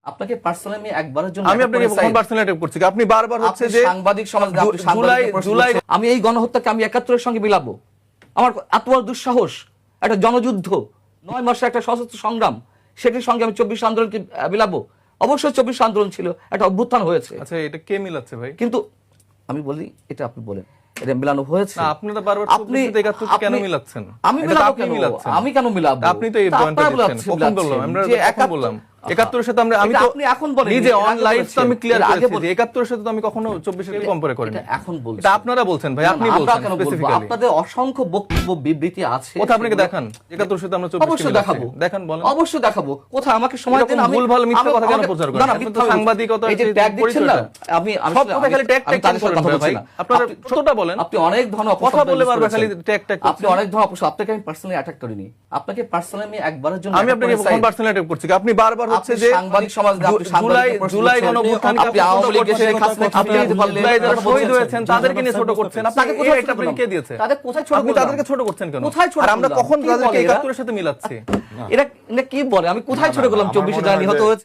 আপনাকে পার্সোনালি আমি একবারের জন্য আমি আপনাকে কোন পার্সোনালি অ্যাটাক করছি? আপনি বারবার হচ্ছে যে সাংবাদিক সমাজ জুলাই আমি এই গণহত্যাকে আমি ৭১-এর সঙ্গে মিলাবো। আমার এত বড় দুঃসাহস, একটা জনযুদ্ধ, ৯ মাসের একটা সশস্ত্র সংগ্রাম, সেটির সঙ্গে আমি ২৪ আন্দোলনকে মিলাবো? অবশ্যই ২৪ আন্দোলন ছিল, একটা অভ্যুত্থান হয়েছে। আচ্ছা, এটা কে মিলাচ্ছে ভাই? কিন্তু আমি বলি, এটা আপনি বলেন এটা মিলানো হয়েছে? না, আপনারা বারবার ২৪ থেকে ৭১ কেন মিলাচ্ছেন? আমি মিলাবো কেন? আমি কেন মিলাবো? আপনি তো এই পয়েন্টটা দিচ্ছেন। কখন বললাম আমরা? কখন বললাম ৭১ এর সাথে আমি তো আপনি এখন বলেন নিজে অন লাইভ তো আমি ক্লিয়ার করেছি যে ৭১ এর সাথে তো আমি কখনো ২৪ এর সাথে কম্পেয়ার করিনি। এটা এখন বলছেন। এটা আপনারা বলছেন ভাই, আপনি বলছেন স্পেসিফিক্যালি। আপনাদের অসংখ্য বক্তব্য বিবৃতি আছে। কোথায় আপনাকে দেখান ৭১ এর সাথে আমরা ২৪ অবশ্যই দেখাবো। দেখান, বলেন। অবশ্যই দেখাবো। কোথায় আমাকে সময় দেন। আমি ভুলভাল মিথ্যা কথা কেন প্রচার করেন? আপনি তো সাংবাদিকতা এই যে ট্যাগ দিচ্ছেন না, আমি সব কথা খালি ট্যাগ করেন ভাই। আপনারা সত্যটা বলেন। আপনি অনেক ধরনের কথা বলে বারবার খালি ট্যাগ আপনি অনেক ধরনের অপশন। আপনাকে আমি পার্সোনালি অ্যাটাক করিনি। আপনাকে পার্সোনালি আমি একবারের জন্য আমি আপনাকে কোন পার্সোনালি অ্যাটাক করছি? আপনি বারবার হচ্ছে যে সাংবাদিক সমাজ জুলাই গণঅভ্যুত্থান আপনি আওয়ামী লীগের জুলাই যারা শহীদ হয়েছেন তাদেরকে নিয়ে ছোট করছেন। আপনাকে কোথায় এটা কে দিয়েছে? তাদের কোথায় ছোট? আপনি তাদেরকে ছোট করছেন কেন? কোথায় ছোট? আর আমরা কখন তাদেরকে ৭১ এর সাথে মিলাচ্ছি? এরা কি বলে? আমি কোথায় ছোট করলাম? ২৪ এ যারা নিহত হয়েছে